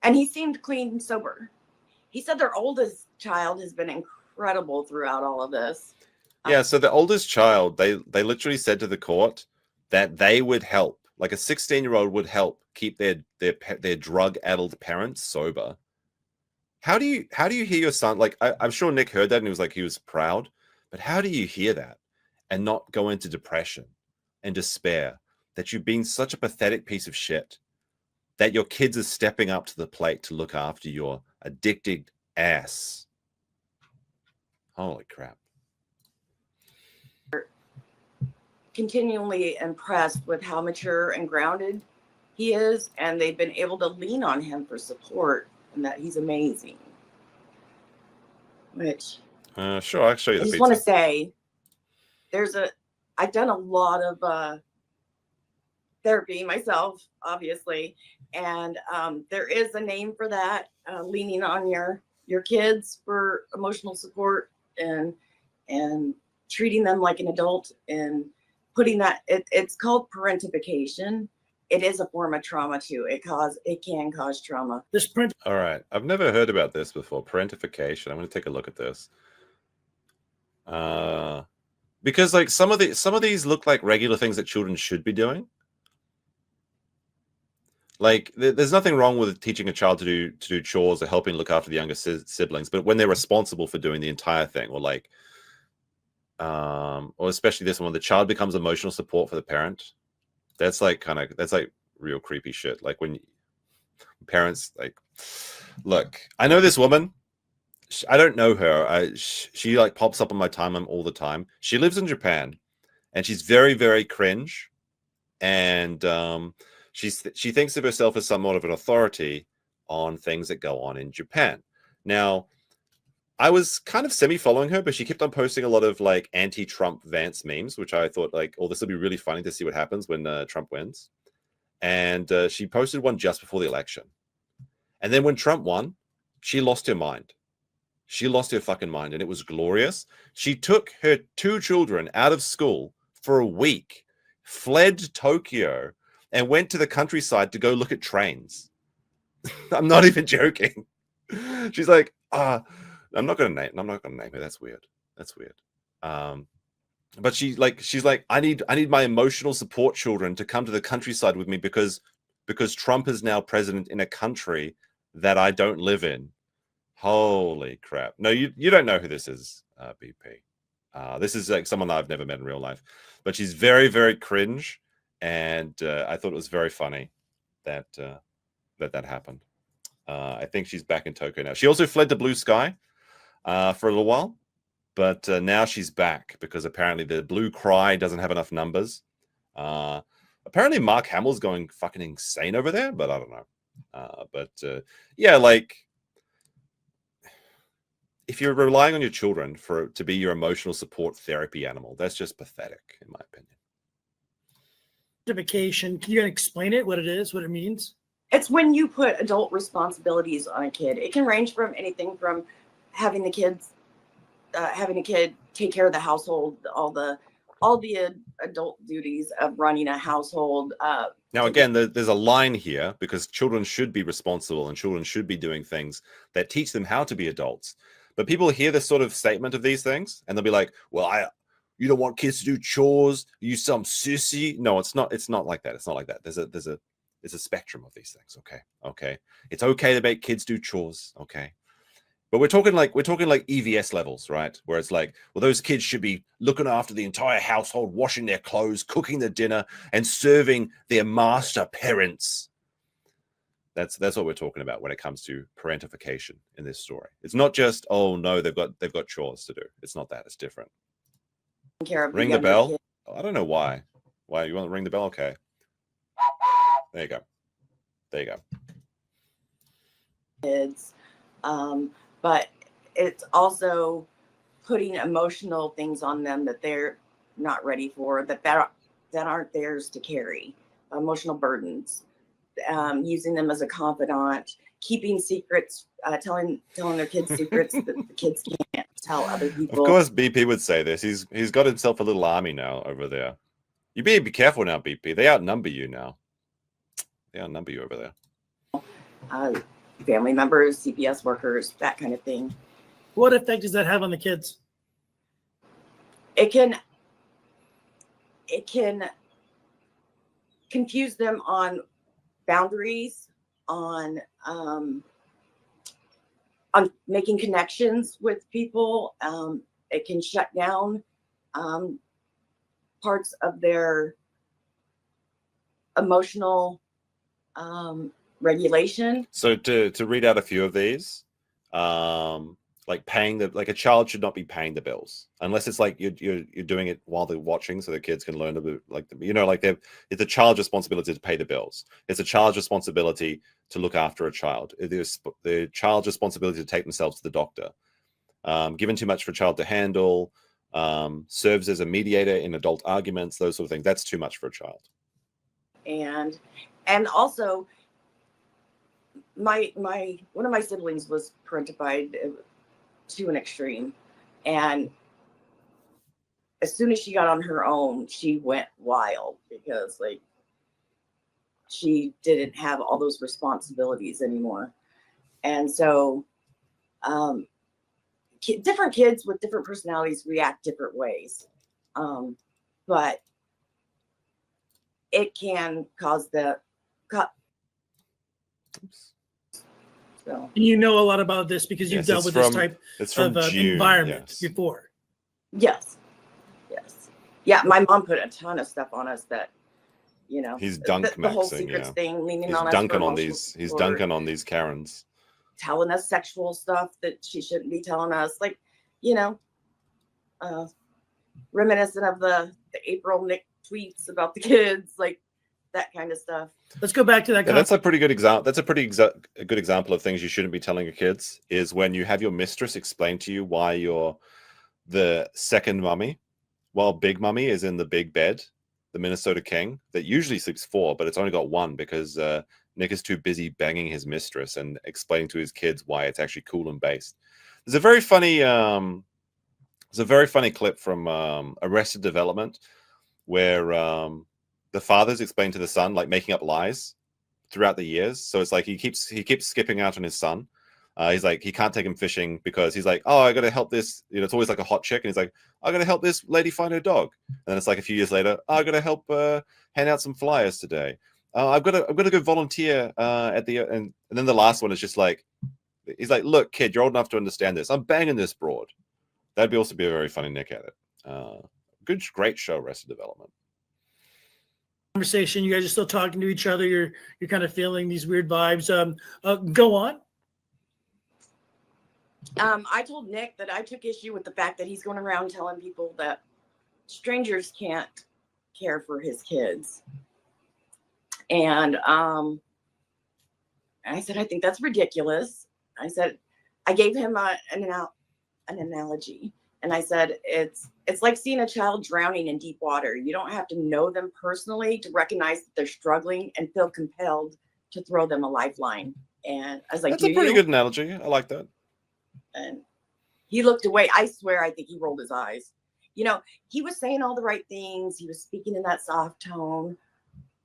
And he seemed clean and sober. He said their oldest child has been incredible throughout all of this. Yeah, so the oldest child, they literally said to the court that they would help, like a 16-year-old would help keep their drug-addled parents sober. How do you hear your son? Like, I'm sure Nick heard that and he was like, he was proud. But how do you hear that and not go into depression and despair that you've been such a pathetic piece of shit, that your kids are stepping up to the plate to look after your addicted ass? Holy crap. Continually impressed with how mature and grounded he is, and they've been able to lean on him for support, and that he's amazing. Which sure, I'll show you the I just pizza. want to say, I've done a lot of therapy myself, obviously, and there is a name for that, leaning on your kids for emotional support and treating them like an adult, and putting that, it's called parentification. It is a form of trauma too. It can cause trauma. All right, I've never heard about this before. Parentification. I'm going to take a look at this. Because like some of these look like regular things that children should be doing. Like there's nothing wrong with teaching a child to do chores or helping look after the younger siblings, but when they're responsible for doing the entire thing, or like, or especially this one, when the child becomes emotional support for the parent, that's like real creepy shit. Like when parents, like, look, I know this woman. I don't know her. She like pops up on my timeline all the time. She lives in Japan, and she's very, very cringe, and she thinks of herself as somewhat of an authority on things that go on in Japan. Now, I was kind of semi-following her, but she kept on posting a lot of like anti-Trump Vance memes, which I thought like, oh, this will be really funny to see what happens when Trump wins. And she posted one just before the election. And then when Trump won, she lost her mind. She lost her fucking mind, and it was glorious. She took her 2 children out of school for a week, fled Tokyo, and went to the countryside to go look at trains. I'm not even joking. She's like, I'm not gonna name her. That's weird. But she's like, I need my emotional support children to come to the countryside with me because Trump is now president in a country that I don't live in. Holy crap. No, you don't know who this is, BP. This is like someone that I've never met in real life, but she's very, very cringe. And I thought it was very funny that that happened. I think she's back in Tokyo now. She also fled to Blue Sky for a little while, but now she's back because apparently the Blue Cry doesn't have enough numbers. Apparently Mark Hamill's going fucking insane over there, but I don't know. Yeah, like, if you're relying on your children to be your emotional support therapy animal, that's just pathetic, in my opinion. Can you explain it, what it is, what it means? It's when you put adult responsibilities on a kid. It can range from anything from having a kid take care of the household, all the adult duties of running a household. Now, again, there's a line here because children should be responsible and children should be doing things that teach them how to be adults. But people hear this sort of statement of these things and they'll be like, well, you don't want kids to do chores, you some sissy. No, it's not like that. It's not like that. There's a spectrum of these things. Okay. It's okay to make kids do chores. Okay. But we're talking like EVS levels, right? Where it's like, well, those kids should be looking after the entire household, washing their clothes, cooking the dinner, and serving their master parents. That's what we're talking about when it comes to parentification in this story. It's not just, oh no, they've got chores to do. It's not that. It's different. Ring the bell. Oh, I don't know why. Why you want to ring the bell? Okay. There you go. Kids, but it's also putting emotional things on them that they're not ready for, that aren't theirs to carry. Emotional burdens. Using them as a confidant, keeping secrets, telling their kids secrets that the kids can't tell other people. Of course, BP would say this. He's got himself a little army now over there. You better be careful now, BP. They outnumber you now. They outnumber you over there. family members, CPS workers, that kind of thing. What effect does that have on the kids? It can confuse them on boundaries, on making connections with people. It can shut down parts of their emotional regulation. So to read out a few of these, like a child should not be paying the bills unless it's like you're doing it while they're watching, so the kids can learn a bit, like it's a child's responsibility to pay the bills. It's a child's responsibility to look after a child. It is the child's responsibility to take themselves to the doctor. Given too much for a child to handle, serves as a mediator in adult arguments, those sort of things. That's too much for a child. And also, my one of my siblings was parentified to an extreme, and as soon as she got on her own, she went wild because like she didn't have all those responsibilities anymore. And so different kids with different personalities react different ways, but it can cause so. And you know a lot about this because you've dealt with this type of environment before. Yes. Yeah, my mom put a ton of stuff on us that, he's the whole secrets thing, leaning on us. He's dunking on these Karens, telling us sexual stuff that she shouldn't be telling us, like, reminiscent of the April Nick tweets about the kids, like that kind of stuff. Let's go back to that. Yeah, that's a pretty good example. That's a good example of things you shouldn't be telling your kids, is when you have your mistress explain to you why you're the second mummy, while Big Mummy is in the big bed, the Minnesota King, that usually sleeps 4, but it's only got 1 because Nick is too busy banging his mistress and explaining to his kids why it's actually cool and based. There's a very funny clip from Arrested Development where the father's explained to the son, like, making up lies throughout the years. So it's like he keeps skipping out on his son. He's like, he can't take him fishing because he's like, oh, I got to help this. It's always like a hot chick. And he's like, I got to help this lady find her dog. And then it's like a few years later, oh, I got to help hand out some flyers today. I've got to go volunteer at the, and then the last one is just like, he's like, look, kid, you're old enough to understand this. I'm banging this broad. That'd also be a very funny Nick at it. Great show, Arrested Development. Conversation. You guys are still talking to each other. You're kind of feeling these weird vibes. Go on. I told Nick that I took issue with the fact that he's going around telling people that strangers can't care for his kids. And I said, I think that's ridiculous. I said, I gave him an analogy. And I said, it's like seeing a child drowning in deep water. You don't have to know them personally to recognize that they're struggling and feel compelled to throw them a lifeline. And I was like, that's a pretty good analogy. I like that. And he looked away. I swear, I think he rolled his eyes. He was saying all the right things. He was speaking in that soft tone.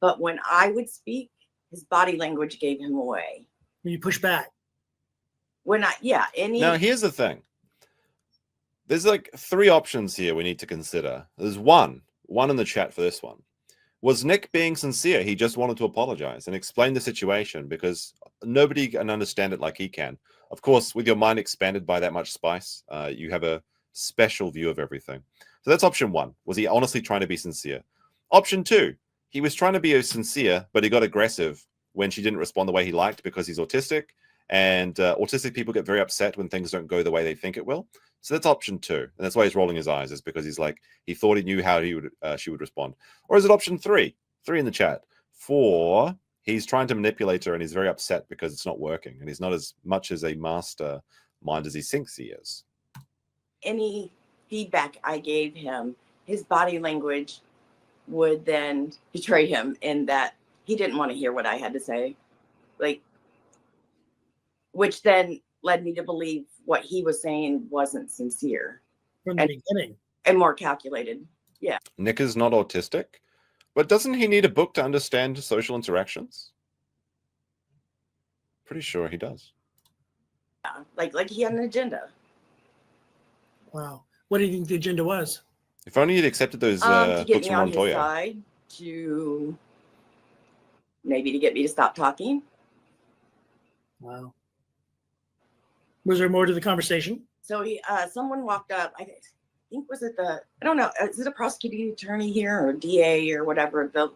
But when I would speak, his body language gave him away. When you push back. Now, here's the thing. There's like 3 options here we need to consider. There's one in the chat for this one. Was Nick being sincere? He just wanted to apologize and explain the situation because nobody can understand it like he can. Of course, with your mind expanded by that much spice, you have a special view of everything. So that's option 1. Was he honestly trying to be sincere? Option 2, he was trying to be sincere, but he got aggressive when she didn't respond the way he liked because he's autistic. And autistic people get very upset when things don't go the way they think it will. So that's option 2. And that's why he's rolling his eyes, is because he's like, he thought he knew how she would respond. Or is it option 3? 3 in the chat. 4, he's trying to manipulate her and he's very upset because it's not working. And he's not as much as a mastermind as he thinks he is. Any feedback I gave him, his body language would then betray him in that he didn't want to hear what I had to say. Which then led me to believe what he was saying wasn't sincere. From the beginning. And more calculated. Yeah. Nick is not autistic, but doesn't he need a book to understand social interactions? Pretty sure he does. Yeah, like he had an agenda. Wow. What do you think the agenda was? If only he'd accepted those To get books me from on his Montoya. side, to maybe to get me to stop talking. Wow. Was there more to the conversation? So someone walked up. I think was it I don't know. Is it a prosecuting attorney here or DA or whatever? The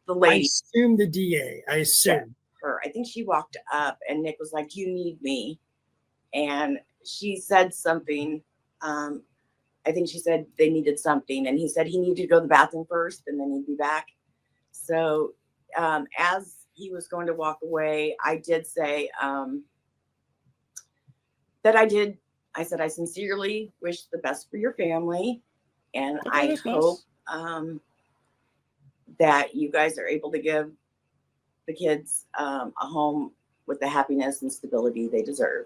I lady. assume the DA. I assume. Her. I think she walked up and Nick was like, "You need me," and she said something. I think she said they needed something, and he said he needed to go to the bathroom first, and then he'd be back. So as he was going to walk away, I did say that I said, I sincerely wish the best for your family. And Okay, I that's hope nice. that you guys are able to give the kids a home with the happiness and stability they deserve.